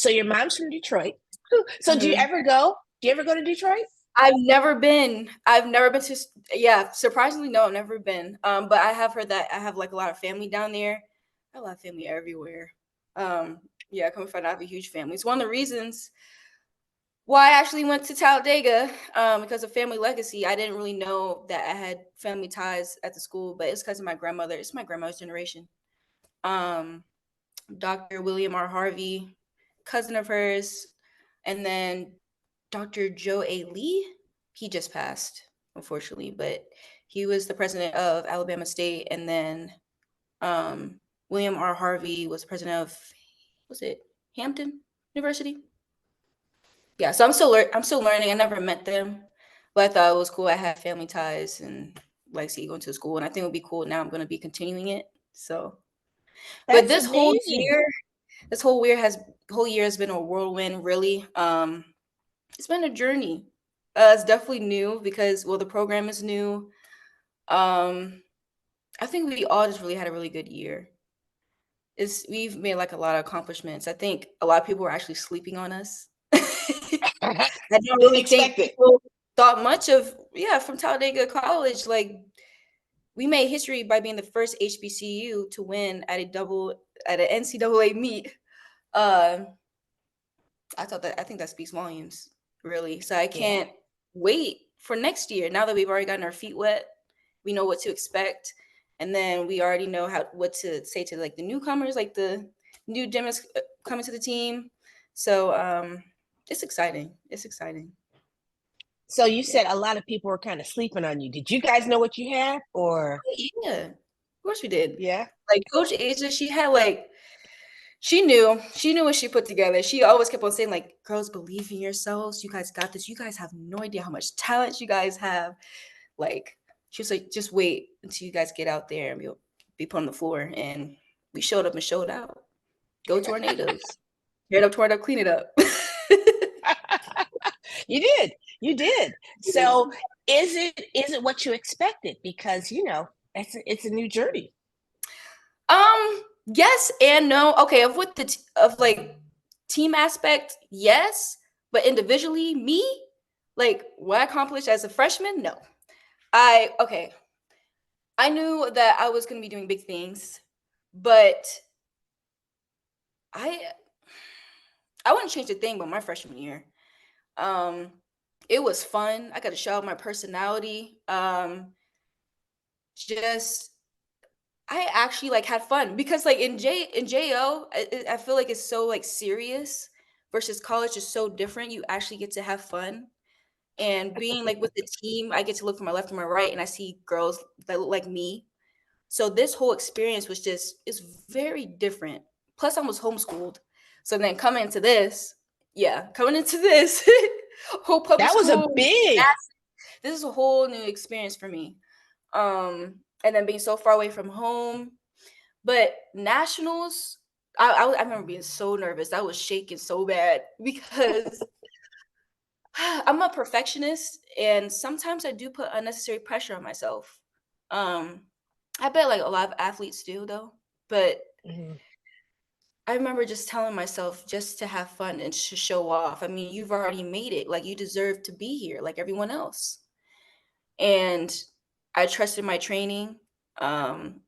So your mom's from Detroit. So do you Mhm. ever go? Do you ever go to Detroit? I've never been. I've never been to yeah, surprisingly, no, I've never been. But I have heard that I have, like, a lot of family down there. I have a lot of family everywhere. Yeah, come to find out I have a huge family. It's one of the reasons why I actually went to Talladega, because of family legacy. I didn't really know that I had family ties at the school, but it's 'cause of my grandmother. It's my grandmother's generation. Um, Dr. William R. Harvey, cousin of hers, and then Dr. Joe A. Lee. He just passed, unfortunately, but he was the president of Alabama State, and then William R. Harvey was president of, was it Hampton University? Yeah, so I'm still learning. I never met them, but I thought it was cool. I had family ties and like see going to school, and I think it would be cool. Now I'm going to be continuing it. So, but That's amazing. this whole year has been a whirlwind. Really, it's been a journey. It's definitely new because well, the program is new. Um, I think we all just really had a really good year. We've made like a lot of accomplishments. I think a lot of people were actually sleeping on us. I don't Didn't really think expect it. people thought much of yeah, from Talladega College, like, we made history by being the first HBCU to win at an NCAA meet. Um, I think that speaks volumes, really. So I Yeah. can't wait for next year. Now that we've already gotten our feet wet, we know what to expect, and then we already know what to say to like the newcomers, like the new gymnasts coming to the team. So it's exciting. It's exciting. So you Yeah. said a lot of people were kind of sleeping on you. Did you guys know what you had or Yeah, of course we did. yeah? Like Coach Asia, she had like she knew what she put together. She always kept on saying like, "Girls, believe in yourselves. You guys got this. You guys have no idea how much talent you guys have." Like she was like, "Just wait until you guys get out there and you'll be put on the floor." And we showed up and showed out. Go Tornadoes! Tear it up, clean it up. You did. You did. So is it what you expected? Because it's a new journey. Yes and no. Okay, of what of like team aspect, yes, but individually, me, like what I accomplished as a freshman, no. Okay, I knew that I was going to be doing big things, but I I wouldn't change a thing about my freshman year. Um, it was fun. I got to show out my personality. Just I actually like had fun because like in JO, I feel like it's so like serious versus college is so different. You actually get to have fun. And being like with the team, I get to look from my left and my right and I see girls that look like me. So this whole experience was just it's very different. Plus I was homeschooled. So then coming into this whole public That was a school, big. this is a whole new experience for me. And then being so far away from home, but nationals, I remember being so nervous. I was shaking so bad because I'm a perfectionist, and sometimes I do put unnecessary pressure on myself. Um, I bet like a lot of athletes do though, but Mhm. I remember just telling myself just to have fun and to show off. I mean, you've already made it. Like you deserve to be here, like everyone else. And I trusted my training. Um,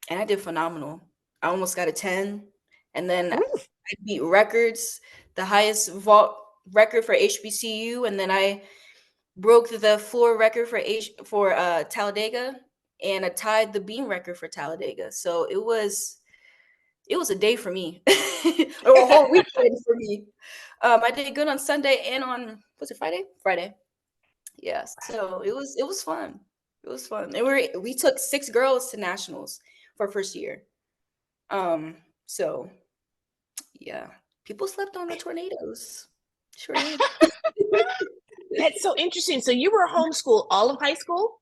and I did phenomenal. I almost got a 10, and then Ooh, I beat records, the highest vault record for HBCU, and then I broke the floor record for Talladega, and I tied the beam record for Talladega. So it was a day for me, or a whole weekend for me. I did good on Sunday and on was it Friday? Friday. Yeah. So it was fun. It was fun, and we took 6 girls to nationals for first year. So yeah, people slept on the tornadoes. Sure did. that's so interesting. So you were homeschooled all of high school?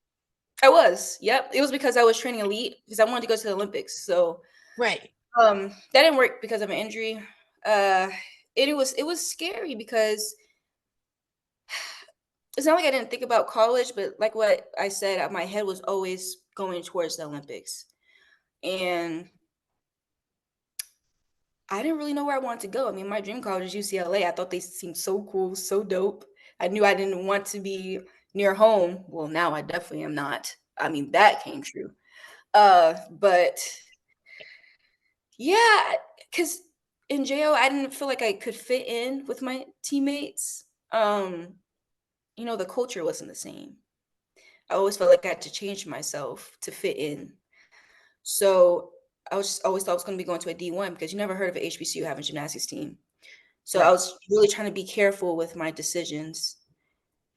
I was. Yep. It was because I was training elite because I wanted to go to the Olympics. So Right. that didn't work because of an injury. Uh it was scary because it's not like I didn't think about college, but like what I said, my head was always going towards the Olympics. And I didn't really know where I wanted to go. I mean, my dream college is UCLA. I thought they seemed so cool, so dope. I knew I didn't want to be near home. Well, now I definitely am not. I mean, that came true. But yeah, because in JO, I didn't feel like I could fit in with my teammates. The culture wasn't the same. I always felt like I had to change myself to fit in. So I was just always thought I was going to be going to a D1 because you never heard of an HBCU having a gymnastics team. So I Right. was really trying to be careful with my decisions.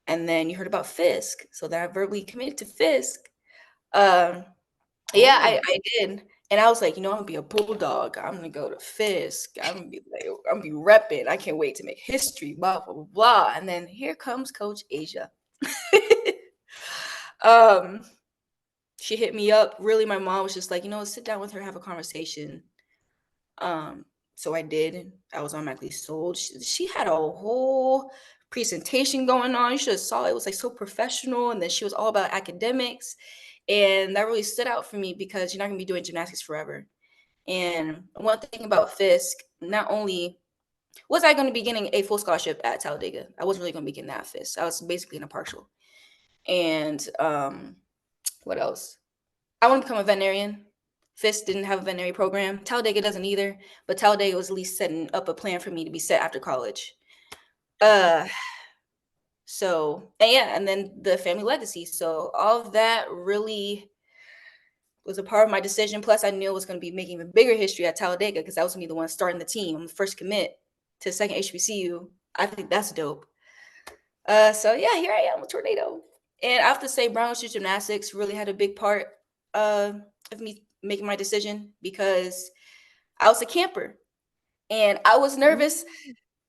And then you heard about Fisk. So then I verbally committed to Fisk. Um, yeah, Oh, I did. And I was like, I'm gonna be a bulldog. I'm gonna go to Fisk. I'm gonna be repping. I can't wait to make history, blah, blah, blah, blah. And then here comes Coach Asia. um, she hit me up. Really, my mom was just like, sit down with her, have a conversation. So I did, and I was automatically sold. She had a whole presentation going on. You should have saw it. It was like so professional, and then she was all about academics, and that really stood out for me because you're not gonna be doing gymnastics forever. And one thing about Fisk, not only was I going to be getting a full scholarship at Talladega, I wasn't really going to be getting that at Fisk. I was basically in a partial. And what else? I want to become a veterinarian. Fisk didn't have a veterinary program. Talladega doesn't either, but Talladega was at least setting up a plan for me to be set after college. Uh, and then the family legacy. So all of that really was a part of my decision. Plus, I knew I was going to be making even bigger history at Talladega because I was going to be the one starting the team. I'm the first commit to the second HBCU. I think that's dope. So yeah, here I am with Tornado. And I have to say, Brown Street Gymnastics really had a big part of me making my decision because I was a camper. And I was nervous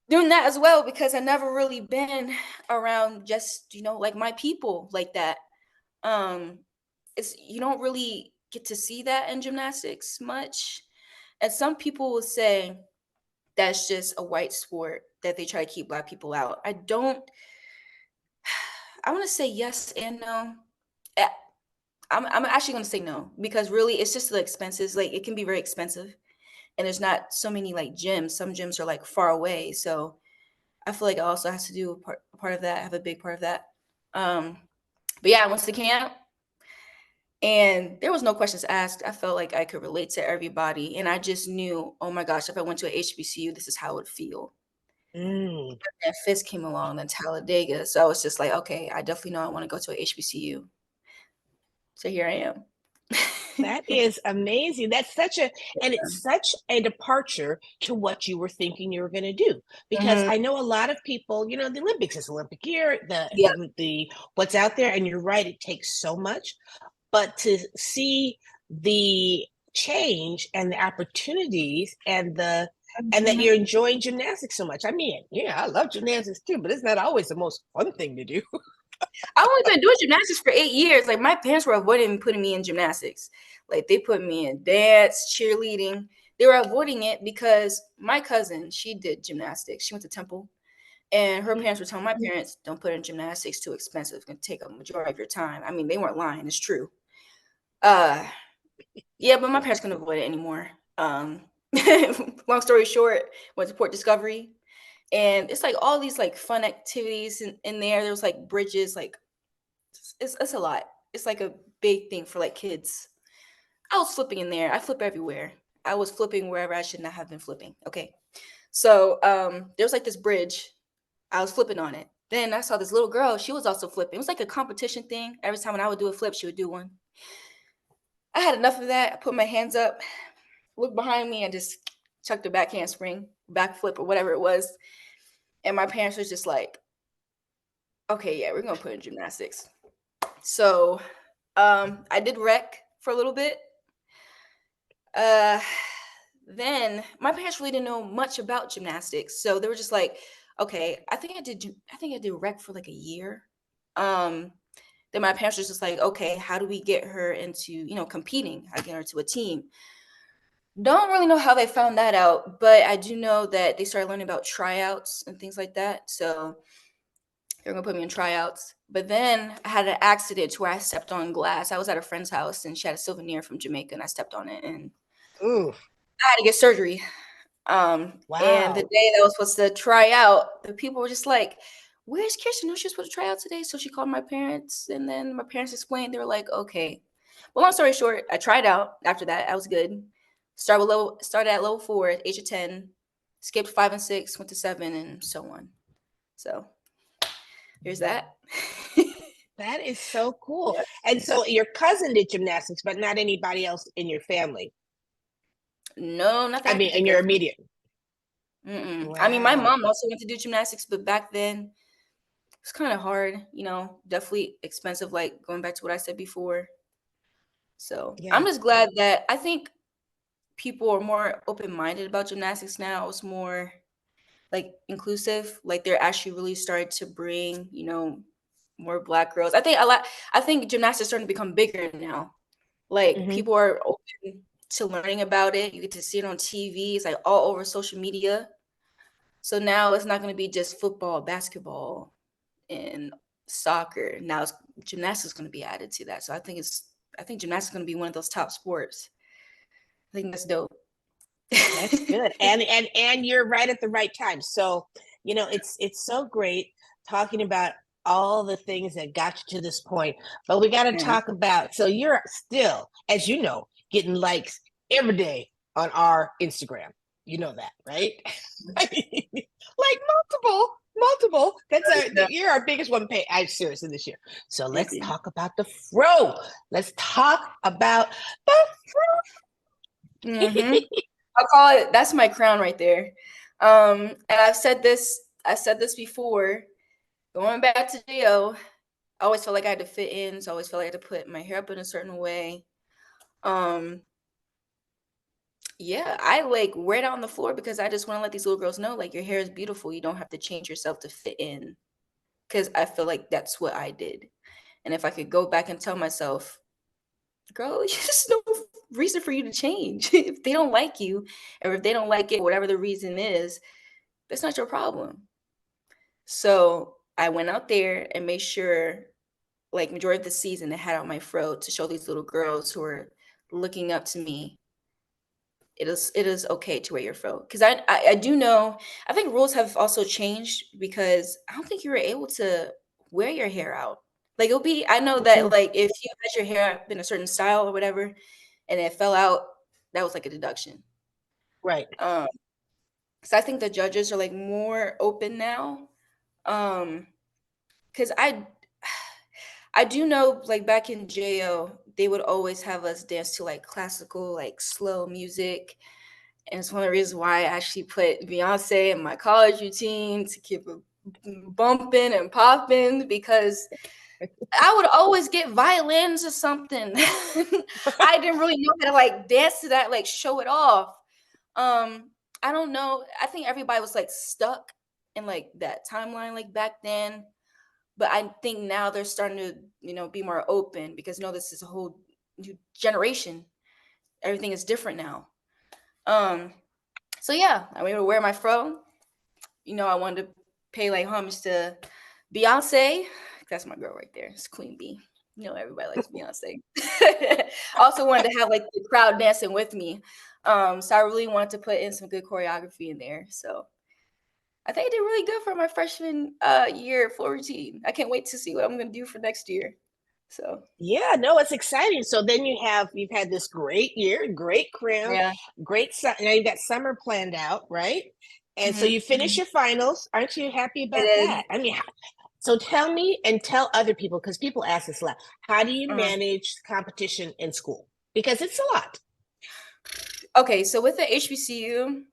doing that as well because I never really been around just, like my people like that. It's you don't really get to see that in gymnastics much. And some people will say that's just a white sport that they try to keep black people out. I want to say yes and no. Eh, I'm actually going to say no because really it's just the expenses. Like it can be very expensive and there's not so many like gyms. Some gyms are like far away. So I feel like it also has to do a part of that, have a big part of that. But yeah, I went to camp and there was no questions asked. I felt like I could relate to everybody. And I just knew, oh my gosh, if I went to a HBCU, this is how it would feel. mm. And Fisk came along, then Talladega. So I was just like, okay, I definitely know I want to go to a HBCU. So here I am. That is amazing. And it's such a departure to what you were thinking you were going to do. Because Mhm. I know a lot of people, the Olympics is Olympic year, Yeah. the what's out there, and you're right, it takes so much. But to see the change and the opportunities and that Mhm. you're enjoying gymnastics so much. I mean, yeah, I love gymnastics too, but it's not always the most fun thing to do. I've only been doing gymnastics for 8 years. Like my parents were avoiding putting me in gymnastics. Like they put me in dance, cheerleading. They were avoiding it because my cousin, she did gymnastics. She went to Temple. And her parents were telling my parents, don't put her in gymnastics, too expensive. It's gonna take a majority of your time. I mean, they weren't lying, it's true. Uh yeah, but my parents couldn't avoid it anymore. Long story short, went to Port Discovery. And it's like all these like fun activities in there. There was like bridges, like it's a lot. It's like a big thing for like kids. I was flipping in there. I flip everywhere. I was flipping wherever I should not have been flipping. Okay. So there was like this bridge. I was flipping on it. Then I saw this little girl. She was also flipping. It was like a competition thing. Every time when I would do a flip, she would do one. I had enough of that. I put my hands up, looked behind me, and just chucked a back handspring, back flip, or whatever it was. And my parents was just like, okay, yeah, we're gonna put in gymnastics. So I did rec for a little bit. Uh then my parents really didn't know much about gymnastics. So they were just like, okay, I think I did rec for like a year. Um then my parents was just like, okay, how do we get her into, competing? How to get her to a team? Don't really know how they found that out, but I do know that they started learning about tryouts and things like that. So they were gonna put me in tryouts. But then I had an accident where I stepped on glass. I was at a friend's house and she had a souvenir from Jamaica and I stepped on it and Ooh, I had to get surgery. And the Wow. day that I was supposed to try out, the people were just like, "Where's Kirsten? No, she's supposed to try out today." So she called my parents, and then my parents explained. They were like, "Okay." Well, long story short, I tried out. After that, I was good. Started at level 4, at age of 10. Skipped 5 and 6, went to 7, and so on. So here's that. That is so cool. Yeah. And so your cousin did gymnastics, but not anybody else in your family. No, not that I I can mean, in think your of. immediate. I mean, my Wow. mom also went to do gymnastics, but back then it's kind of hard, definitely expensive, like going back to what I said before. So I'm Yeah. just glad that I think people are more open minded about gymnastics now. It's more like inclusive. Like they're actually really starting to bring, more black girls. I think gymnastics is starting to become bigger now. Like Hmm. people are open to learning about it. You get to see it on TV. It's like all over social media. So now it's not going to be just football, basketball, and soccer. Now gymnastics going to be added to that. So I think gymnastics is going to be one of those top sports. I think that's dope. That's good. And you're right at the right time. So, it's so great talking about all the things that got you to this point. But we got to Yeah. talk about, so you're still, as you know, getting likes every day on our Instagram. You know that, right? Like multiple. Yeah. You're our biggest one pay. I'm seriously this year. So Thank let's you. talk about the fro. Let's talk about the fro. Mhm. I'll call it that's my crown right there. And I said this before, going back to JO, I always felt like I had to fit in, so I always felt like I had to put my hair up in a certain way. Um, yeah, I like wear it out on the floor because I just want to let these little girls know, like, your hair is beautiful. You don't have to change yourself to fit in. Because I feel like that's what I did. And if I could go back and tell myself, girl, there's no reason for you to change. If they don't like you, or if they don't like it, whatever the reason is, that's not your problem. So I went out there and made sure, like majority of the season, I had out my fro to show these little girls who are looking up to me. It is okay to wear your fro because I do know. I think rules have also changed because I don't think you were able to wear your hair out. Like it'll be. I know that like if you had your hair up in a certain style or whatever, and it fell out, that was like a deduction. Right. Um, so I think the judges are like more open now. Because I do know like back in JO, they would always have us dance to like classical, like slow music. And it's one of the reasons why I actually put Beyonce in my college routine to keep it bumping and popping because I would always get violins or something. I didn't really know how to like dance to that, like show it off. I don't know. I think everybody was like stuck in like that timeline like back then. But I think now they're starting to, be more open because this is a whole new generation. Everything is different now. Um, so yeah, I was able to wear my fro. I wanted to pay like homage to Beyonce. That's my girl right there. It's Queen B. Everybody likes Beyonce. I also wanted to have like the crowd dancing with me. So I really wanted to put in some good choreography in there. So I think I did really good for my freshman year floor routine. I can't wait to see what I'm gonna do for next year. So Yeah, no, it's exciting. So then you've had this great year, great crown, yeah. now you've got summer planned out, right? And so Mhm, you finish mhm. your finals. Aren't you happy It about is. that? I mean, so tell me and tell other people, because people ask this a lot, how do you Uh-huh. manage competition in school? Because it's a lot. Okay, so with the HBCU,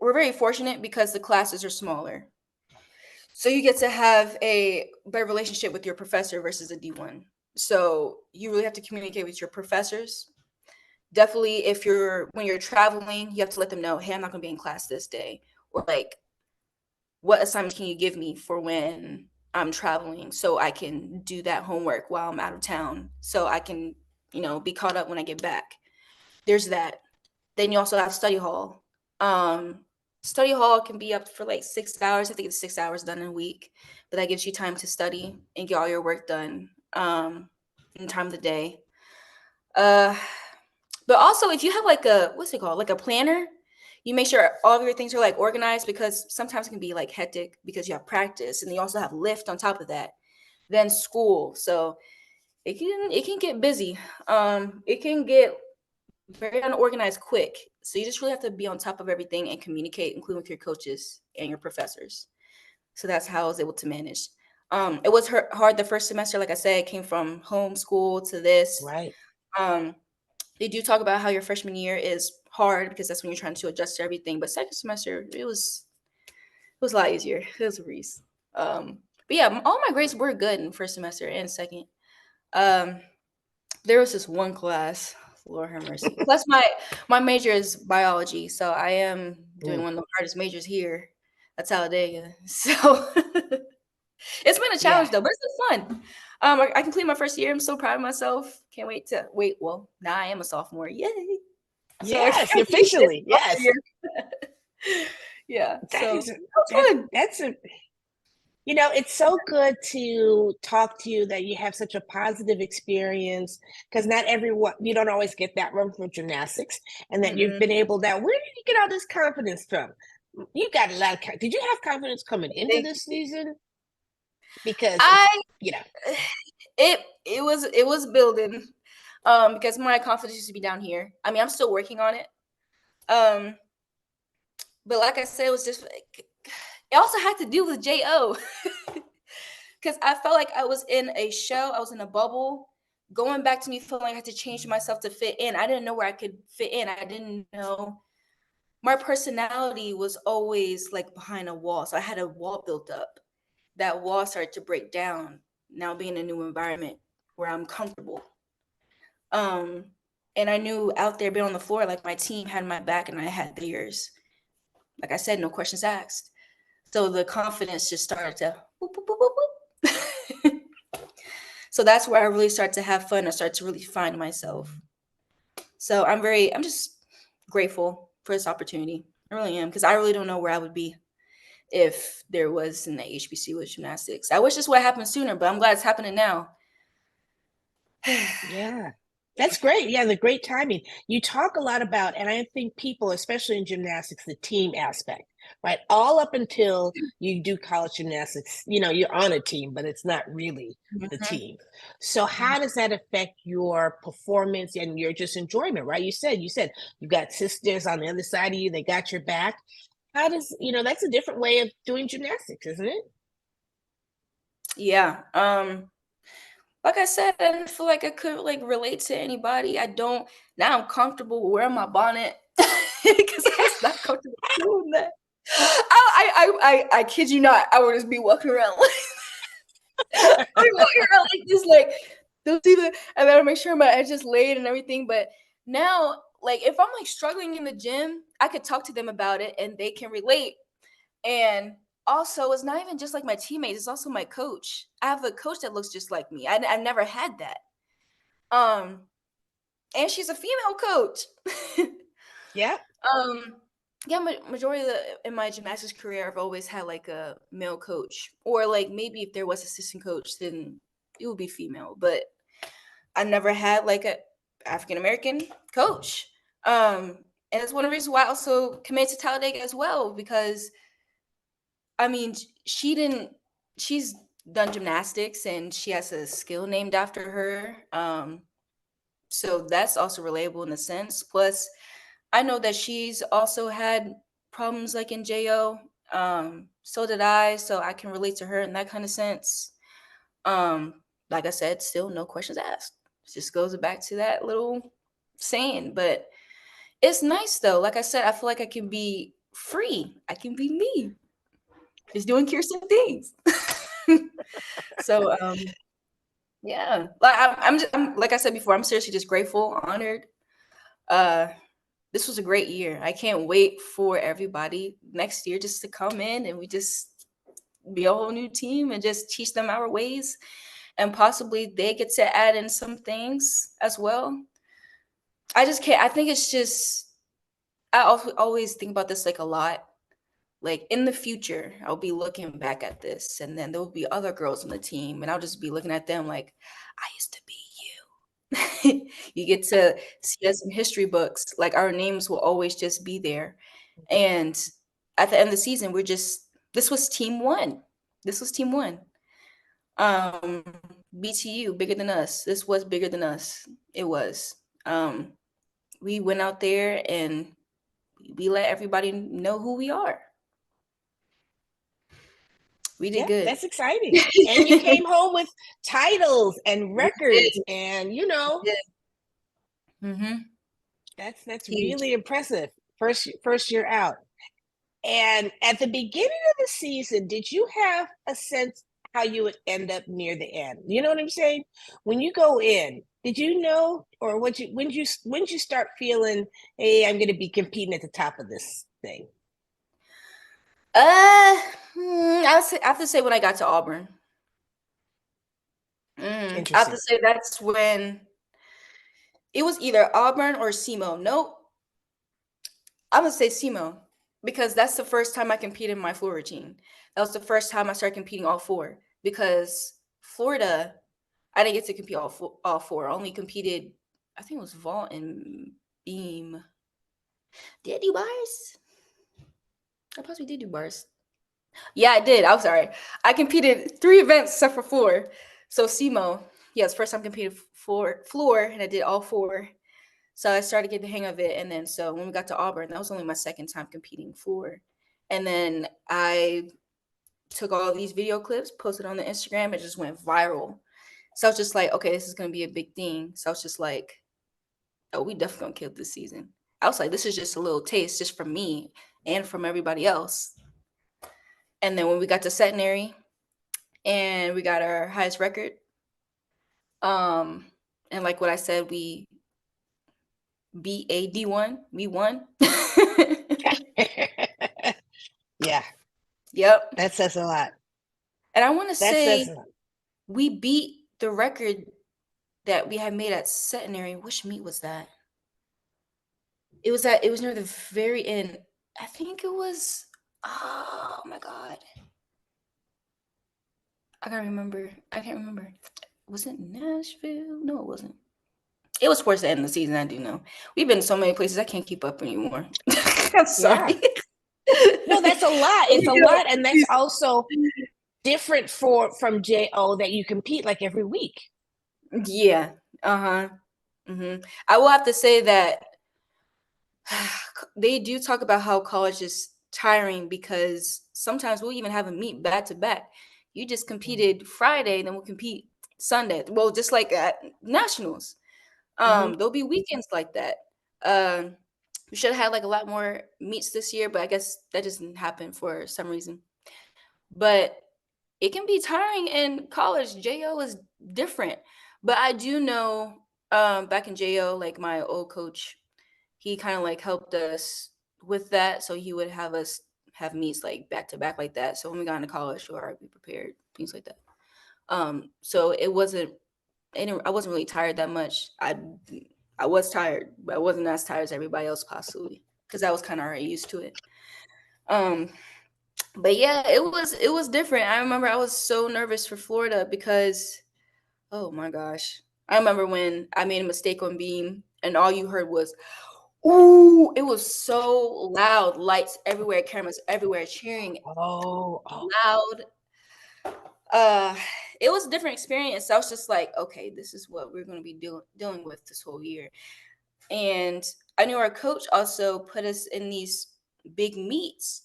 we're very fortunate because the classes are smaller. So you get to have a better relationship with your professor versus a D1. So you really have to communicate with your professors. Definitely if when you're traveling, you have to let them know, hey, I'm not gonna be in class this day. Or like, what assignments can you give me for when I'm traveling so I can do that homework while I'm out of town so I can, be caught up when I get back. There's that. Then you also have study hall. Um, Study hall can be up for like 6 hours. I think it's 6 hours done in a week, but that gives you time to study and get all your work done in time of the day. Uh, but also, if you have like what's it called, like a planner, you make sure all of your things are like organized, because sometimes it can be like hectic because you have practice and you also have lift on top of that, then school. So it can get busy. It can get very unorganized quick. So you just really have to be on top of everything and communicate, including with your coaches and your professors. So that's how I was able to manage. It was hard the first semester. Like I said, it came from homeschool to this. Right. Um, they do talk about how your freshman year is hard because that's when you're trying to adjust to everything. But second semester, it was a lot easier. It was a breeze. But yeah, all my grades were good in first semester and second. Um, there was this one class, Lord have mercy. Plus, my major is biology, so I am doing Mm. one of the hardest majors here at Talladega. So it's been a Yeah. challenge though, but it's been fun. I completed my first year. I'm so proud of myself. Can't wait to wait. Well, now I am a sophomore. Yay! So I Yes, can't wait this officially. sophomore Yes. year. Yeah, That so is that was that fun. that's a it's so good to talk to you that you have such a positive experience because not everyone you don't always get that one from gymnastics, and that you've Mm-mm. been able that where did you get all this confidence from? You got a lot of did you have confidence coming into Thank this you. season? Because it's I it was building, because my confidence used to be down here. I mean, I'm still working on it. Um, but like I said, it was just like, it also had to do with Jo. Because I felt like I was in a show, I was in a bubble. Going back to me feeling like I had to change myself to fit in. I didn't know where I could fit in. I didn't know my personality was always like behind a wall. So I had a wall built up. That wall started to break down. Now being in a new environment where I'm comfortable. Um, and I knew out there being on the floor, like my team had my back and I had theirs. Like I said, no questions asked. So the confidence just started to boop, boop, boop, boop, boop. So that's where I really started to have fun. I started to really find myself. So I'm just grateful for this opportunity. I really am, because I really don't know where I would be if there was an HBC with gymnastics. I wish this would happen sooner, but I'm glad it's happening now. yeah. That's great. Yeah, the great timing. You talk a lot about, and I think people, especially in gymnastics, the team aspect, right? All up until you do college gymnastics, you're on a team, but it's not really the Mhm. team. So how does that affect your performance and your just enjoyment, right? You said you got sisters on the other side of you, they got your back. How does, that's a different way of doing gymnastics, isn't it? Yeah. Like I said, I didn't feel like I could like relate to anybody. I don't now. I'm comfortable wearing my bonnet because I was not comfortable doing that. I kid you not. I would just be walking around like be walking around like this, like don't see the, and then I make sure my edge is laid and everything. But now, like if I'm like struggling in the gym, I could talk to them about it and they can relate. And also, it's not even just like my teammates; it's also my coach. I have a coach that looks just like me. I've never had that. Um, and she's a female coach. Yeah. um, yeah, majority of in my gymnastics career, I've always had like a male coach, or like maybe if there was assistant coach, then it would be female. But I never had like a African American coach. And it's one of the reasons why I also committed to Talladega as well, because I mean, she didn't. She's done gymnastics and she has a skill named after her. So that's also relatable in a sense. Plus, I know that she's also had problems like in JO. So did I. So I can relate to her in that kind of sense. Like I said, still no questions asked. It just goes back to that little saying. But it's nice though. Like I said, I feel like I can be free. I can be me. Just doing Kirsten things. So yeah, like I'm like I said before, I'm seriously just grateful, honored. Uh, this was a great year. I can't wait for everybody next year just to come in and we just be a whole new team and just teach them our ways, and possibly they get to add in some things as well. I just can't. I think it's just always think about this like a lot. Like in the future, I'll be looking back at this, and then there will be other girls on the team, and I'll just be looking at them like, I used to be you. You get to see us in history books. Like our names will always just be there. And at the end of the season, this was team one. This was team one. Um, BTU, bigger than us. This was bigger than us. It was. We went out there and we let everybody know who we are. We did Yeah, good. that's exciting. And you came home with titles and We records, did. and We did. Mm-hmm. that's Huge. really impressive. First year out. And at the beginning of the season, did you have a sense how you would end up near the end? You know what I'm saying? When you go in, did you know, or when did you start feeling, hey, I'm going to be competing at the top of this thing? I have to say when I got to Auburn. I have to Interesting. say that's when it was either Auburn or SEMO. Nope, I'm gonna say SEMO because that's the first time I competed in my floor routine. That was the first time I started competing all four because Florida, I didn't get to compete all four. I only competed, I think it was vault and beam. Did I do bars? I possibly did do bars. Yeah, I did. I'm sorry. I competed 3 events except for floor. So SEMO, yes, first time competed for floor, and I did all four. So I started getting the hang of it, and then so when we got to Auburn, that was only my second time competing floor, and then I took all these video clips, posted on the Instagram, it just went viral. So I was just like, okay, this is gonna be a big thing. So I was just like, oh, we definitely gonna kill this season. I was like, this is just a little taste, just from me and from everybody else. And then when we got to centenary, and we got our highest record. And like what I said, we beat a D1. We won. Yeah, Yep. that says a lot. And I want to That says say a lot. we beat the record that we had made at centenary. Which meet was that? It was near the very end. I think it was, oh my God. I can't remember. I can't remember. Was it Nashville? No, it wasn't. It was towards the end of the season, I do know. We've been so many places I can't keep up anymore. I'm Yeah. sorry. No, that's a lot. It's a lot, and that's also different from JO that you compete like every week. Yeah. Uh-huh. I will have to say that they do talk about how college is tiring because sometimes we'll even have a meet back to back. You just competed Friday, then we'll compete Sunday. Well, just like at nationals. Mm-hmm. There'll be weekends like that. We should have had like a lot more meets this year, but I guess that doesn't happen for some reason. But it can be tiring in college. JO is different. But I do know back in JO, like my old coach, he kind of like helped us with that. So he would have us have meets like back to back like that. So when we got into college, we already be prepared, things like that. So it wasn't I wasn't really tired that much. I was tired, but I wasn't as tired as everybody else possibly because I was kind of already used to it. Um, but yeah, it was different. I remember I was so nervous for Florida because, oh my gosh, I remember when I made a mistake on beam and all you heard was, "Ooh!" It was so loud, lights everywhere, cameras everywhere, cheering Oh. loud. Uh, it was a different experience. I was just like, okay, this is what we're going to be dealing with this whole year. And I knew our coach also put us in these big meets,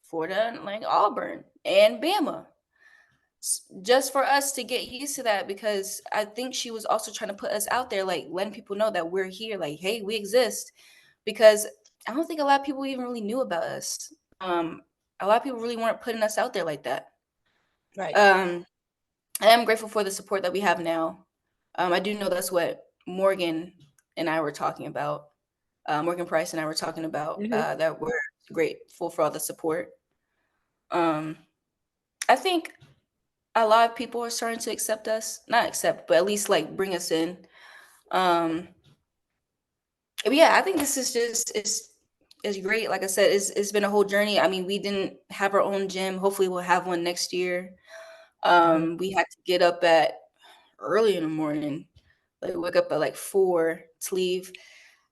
Florida and like Auburn and Bama, just for us to get used to that because I think she was also trying to put us out there, like letting people know that we're here, like, hey, we exist. Because I don't think a lot of people even really knew about us. A lot of people really weren't putting us out there like that. Right. Um, I am grateful for the support that we have now. I do know that's what Morgan and I were talking about. Morgan Price and I were talking about Mm-hmm. that we're grateful for all the support. Um, I think a lot of people are starting to accept us, not accept, but at least like bring us in. Um, but yeah, I think this is just is great. Like I said, it's been a whole journey. I mean, we didn't have our own gym. Hopefully, we'll have one next year. Mm-hmm. We had to get up at early in the morning, like wake up at like 4 to leave.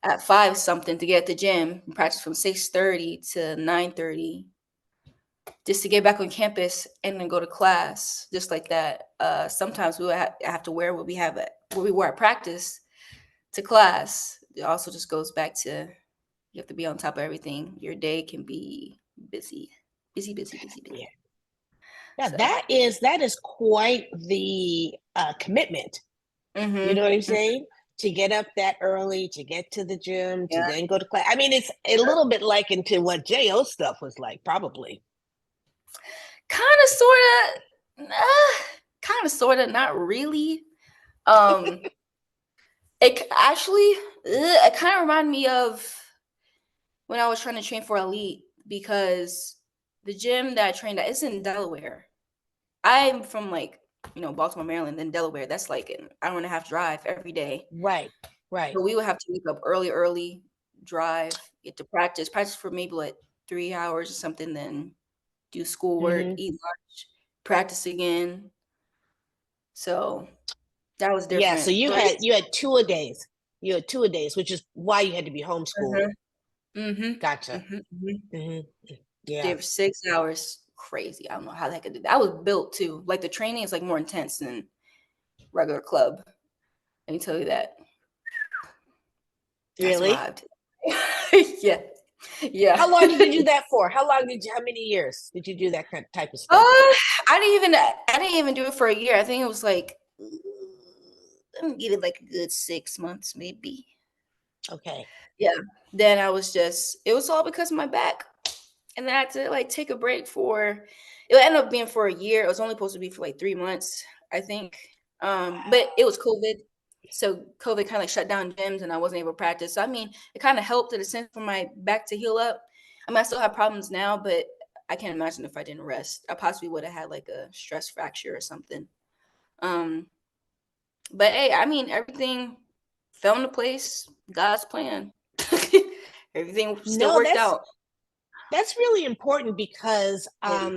at 5 something to get at the gym, practice from 6:30 to 9:30 just to get back on campus and then go to class just like that. Sometimes we would have to wear what we wore at practice to class. It also just goes back to you have to be on top of everything. Your day can be busy, busy, busy, busy, busy. Yeah. Yeah, So, that is quite the commitment. You know what I'm mhm. saying? To get up that early, to get to the gym, to Yeah, then go to class. I mean, it's a little bit like into what Jo stuff was like, probably. kind of, sort of, kind of, sort of, not really. Um, it kind of reminded me of when I was trying to train for elite because the gym that I trained at is in Delaware. I'm from Baltimore, Maryland, then Delaware. That's like an hour and a half drive every day. Right, right. So we would have to wake up early, drive, get to practice for maybe like 3 hours or something, then do schoolwork, Hmm. eat lunch, practice again. So that was Yeah, so different. you But had it's you had two a days. You had two a days, which is why you had to be homeschooled. mhm, mhm, Gotcha. mhm, mhm. Hmm. Yeah. Did for 6 hours. Crazy. I don't know how the heck I did that. I was built too. Like the training is like more intense than regular club. Let me tell you that. I Really? survived. Yeah. Yeah. How long did you do that for? How many years did you do that kind type of Uh, stuff? I didn't even do it for a year. I think it was like let me give it like a good 6 months, maybe. Okay. Yeah. Then it was all because of my back. And then I had to like take a break it ended up being for a year. It was only supposed to be for like 3 months, I think. But it was COVID. So COVID kind of like shut down gyms and I wasn't able to practice. So I mean, it kind of helped in a sense for my back to heal up. I mean, I still have problems now, but I can't imagine if I didn't rest. I possibly would have had like a stress fracture or something. Um, but hey, I mean, everything fell into place. God's plan. Everything still No, worked that's out. that's really important because Yeah.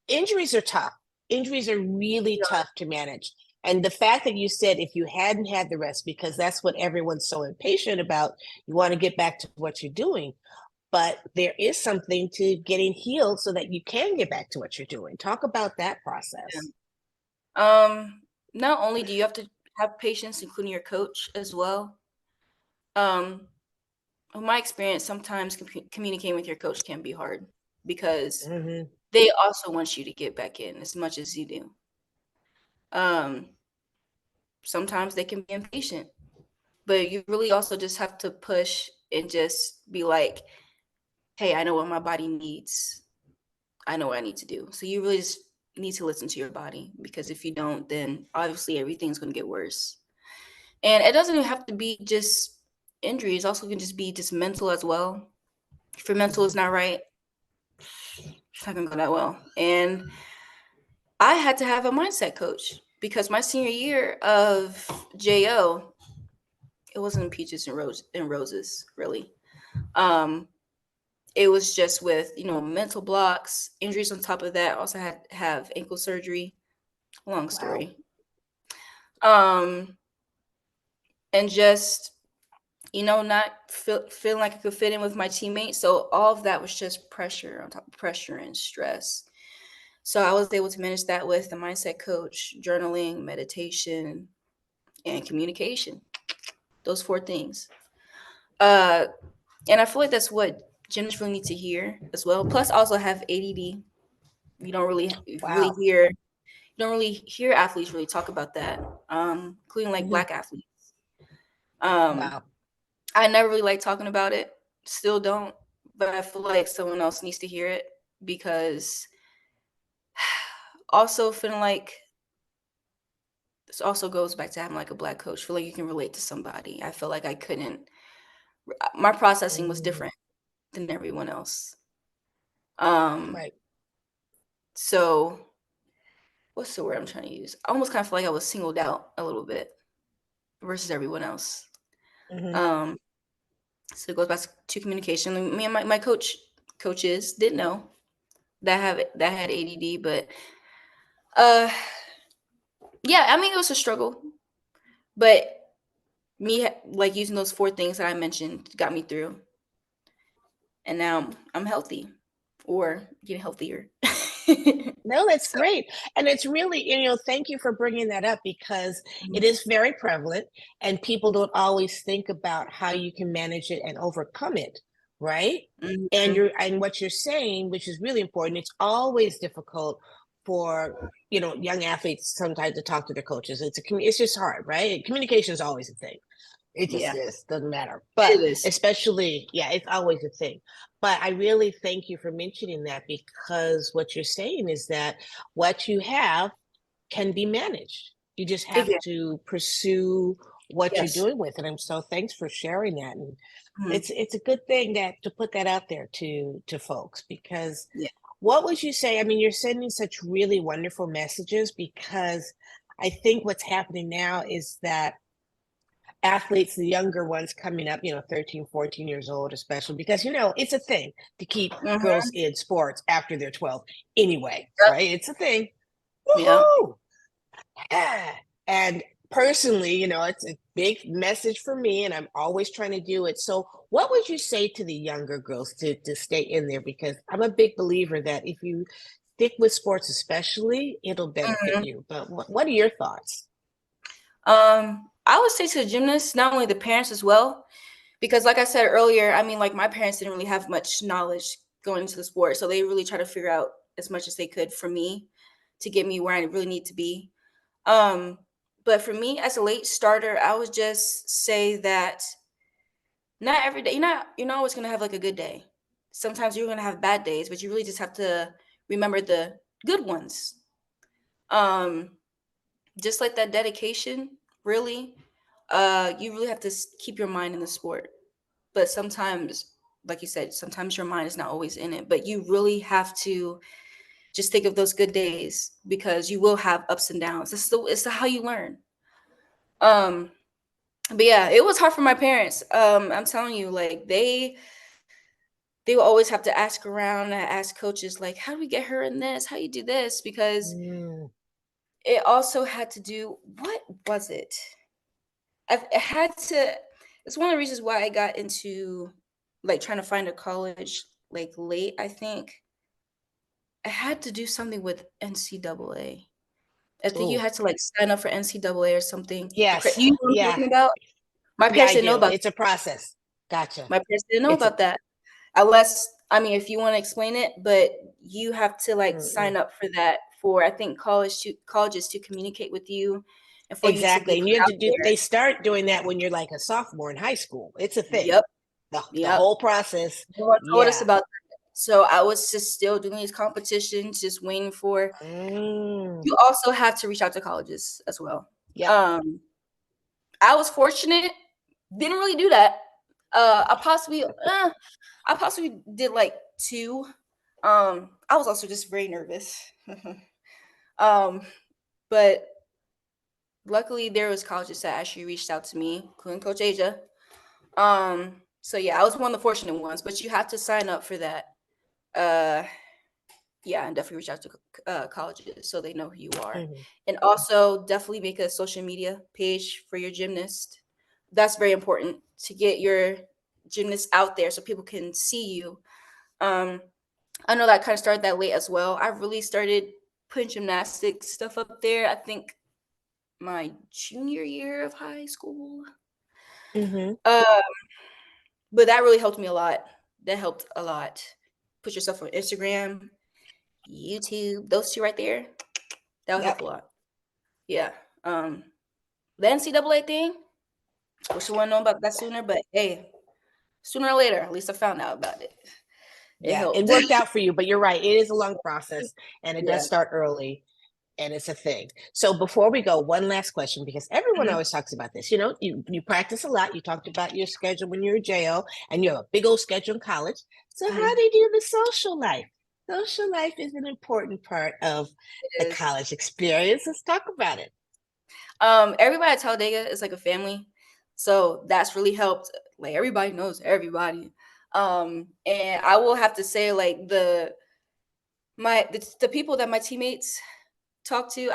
injuries are tough. Injuries are really tough to manage. And the fact that you said if you hadn't had the rest, because that's what everyone's so impatient about, you want to get back to what you're doing. But there is something to getting healed so that you can get back to what you're doing. Talk about that Yeah. process. Not only do you have to have patience, including your coach as well. Um, in my experience, sometimes communicating with your coach can be hard because Hmm. they also want you to get back in as much as you do. Um, Sometimes they can be impatient, but you really also just have to push and just be like, "Hey, I know what my body needs. I know what I need to do." So you really just need to listen to your body because if you don't, then obviously everything's going to get worse. And it doesn't even have to be just injuries. Also can just be just mental as well. If your mental is Hmm. not right, it's not gonna go that well. And I had to have a mindset coach because my senior year of JO, it wasn't peaches and roses, really. Um, it was just with, mental blocks, injuries on top of that. Also had to have ankle surgery. Long Wow. story. Um, and just not feeling like I could fit in with my teammates. So all of that was just pressure on top of pressure and stress. So I was able to manage that with the mindset coach, journaling, meditation, and communication. Those 4 things. Uh, and I feel like that's what gyms really need to hear as well. Plus, I also have ADD. You don't really Wow. hear athletes really talk about that, including like Hmm. Black athletes. Um, Wow. I never really like talking about it. Still don't, but I feel like someone else needs to hear it because also feeling like this also goes back to having like a Black coach. Feel like you can relate to somebody. I feel like I couldn't. My processing was Mm. different than everyone else. Um, Right. so what's the word I'm trying to use? I almost kind of feel like I was singled out a little bit versus everyone else. Hmm. Um, so it goes back to communication. Me and my coaches didn't know that had ADD, but uh, yeah, I mean it was a struggle, but like using those 4 things that I mentioned got me through, and now I'm healthy or getting healthier. No, that's So, great. And it's really, thank you for bringing that up because mhm, it is very prevalent and people don't always think about how you can manage it and overcome it, right? And mhm, and what you're saying, which is really important, it's always difficult for, young athletes sometimes to talk to their coaches. It's just hard, right? Communication is always a thing. It just yeah, is, doesn't matter. it But is. especially, yeah, it's always a thing. But I really thank you for mentioning that because what you're saying is that what you have can be managed. You just have Exactly. to pursue what you're Yes. doing with it. And so thanks for sharing that. And Mhm. it's a good thing that to put that out there to folks because Yeah. what would you say? I mean, you're sending such really wonderful messages because I think what's happening now is that athletes, the younger ones coming up, 13, 14 years old, especially because, it's a thing to keep Mhm. girls in sports after they're 12 anyway, Yep. right? It's a thing. Yeah. Woohoo! Yeah. And personally, it's a big message for me, and I'm always trying to do it. So, what would you say to the younger girls to stay in there? Because I'm a big believer that if you stick with sports, especially, it'll benefit Mhm. you. But what are your thoughts? I would say to the gymnasts, not only the parents as well, because like I said earlier, I mean, like my parents didn't really have much knowledge going into the sport, so they really try to figure out as much as they could for me to get me where I really need to be. Um, but for me as a late starter, I would just say that not every day, you're not always gonna have like a good day. Sometimes you're gonna have bad days, but you really just have to remember the good ones. Um, just like that dedication, really, you really have to keep your mind in the sport. But sometimes, like you said, sometimes your mind is not always in it. But you really have to just think of those good days because you will have ups and downs. It's how you learn. Um, but yeah, it was hard for my parents. I'm telling you, like they will always have to ask around and ask coaches, like, how do we get her in this? How you do this? Because Mm, it also had to do what was it? I had to. It's one of the reasons why I got into like trying to find a college like late. I think I had to do something with NCAA. I think you oh, had to like sign up for NCAA or something. yes. You know what I'm Yeah. talking about? My Yeah, parents I didn't know do. about. It's a process. Gotcha. My parents didn't know It's a about that. Unless, I mean, if you want to explain it, but you have to like mm-mm. sign up for that for I think colleges to communicate with you and for you to be Exactly. And put you have out to do there. they start doing that when you're like a sophomore in high school. It's a thing. Yep. The Yep. whole process. No one told us Yeah. about that. So I was just still doing these competitions, just waiting for. Mm. You also have to reach out to colleges as well. Yep. Um, I was fortunate, didn't really do that. I possibly did like 2. I was also just very nervous. Um, but luckily there was colleges that actually reached out to me, including Coach Asia. So yeah, I was one of the fortunate ones, but you have to sign up for that. Uh, yeah, and definitely reach out to colleges so they know who you are. Mhm. And also definitely make a social media page for your gymnast. That's very important to get your gymnast out there so people can see you. Um, I know that kind of started that late as well. I really started putting gymnastics stuff up there. I think my junior year of high school. Mhm. Uh, but that really helped me a lot. That helped a lot. Put yourself on Instagram, YouTube, those 2 right there. That would help Yep. a lot. Yeah. Um, the NCAA thing, wish I would have known about that sooner, but hey, sooner or later, at least I found out about it. It Yeah. It helped. worked out for you, but you're right. It is a long process and it Yeah. does start early and it's a thing. So before we go, one last question because everyone Mhm, always talks about this. You practice a lot. You talked about your schedule when you were JO and you have a big old schedule in college. So how mhm. do you do the social life? Social life is an important part of the It is. college experience. Let's talk about it. Everybody at Talladega is like a family, so that's really helped. Like everybody knows everybody. And I will have to say, like the people that my teammates talk to,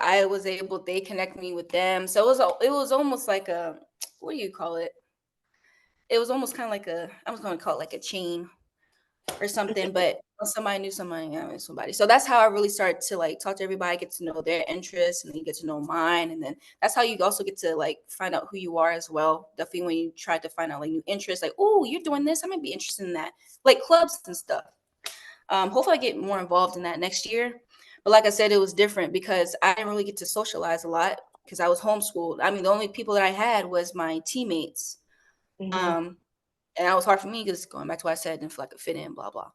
they connect me with them. So it was almost like a, what do you call it? It was almost kind of like I was going to call it like a chain or something, but somebody knew somebody, I knew somebody. So that's how I really started to like talk to everybody, get to know their interests, and then you get to know mine. And then that's how you also get to like find out who you are as well. Definitely when you try to find out like new interests, like, oh, you're doing this, I might be interested in that. Like clubs and stuff. Hopefully I get more involved in that next year. But like I said, it was different because I didn't really get to socialize a lot because I was homeschooled. I mean, the only people that I had was my teammates. Mhm. Um, and that was hard for me because going back to what I said, I didn't feel like I could fit in, blah, blah.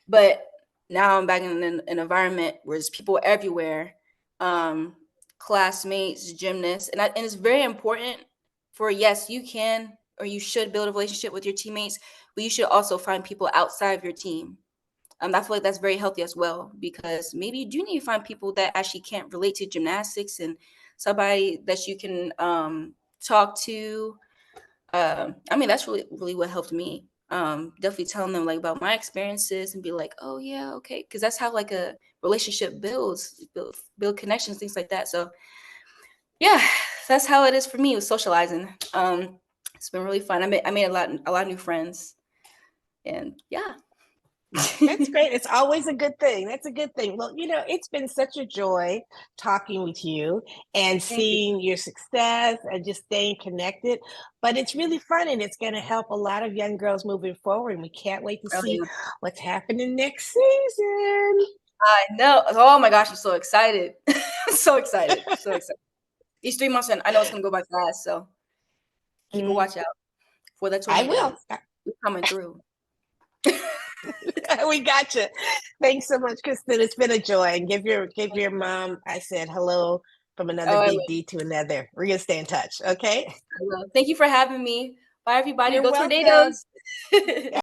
But now I'm back in an environment where there's people everywhere, um, classmates, gymnasts, and it's very important for, yes, you can or you should build a relationship with your teammates, but you should also find people outside of your team. I feel like that's very healthy as well because maybe you do need to find people that actually can't relate to gymnastics and somebody that you can talk to. I mean, that's really what helped me. Definitely telling them like about my experiences and be like, oh yeah, okay, because that's how like a relationship build connections, things like that. So yeah, that's how it is for me with socializing. It's been really fun. I made a lot of new friends, and yeah. That's great. It's always a good thing. That's a good thing. Well, it's been such a joy talking with you and Thank you. seeing your success and just staying connected. But it's really fun and it's going to help a lot of young girls moving forward. And we can't wait to Oh see yeah. what's happening next season. I know. Oh my gosh, I'm so excited. So excited. So excited. These 3 months, and I know it's gonna go by fast. So keep a Mm, watch out for the I tornado. will. We're coming through. We got you. Thanks so much, Kristen. It's been a joy. And give your mom, I said hello from another Oh, I Big will. D to another. We're gonna stay in touch. Okay. I will. Thank you for having me. Bye, everybody. You're Go welcome. Tornadoes.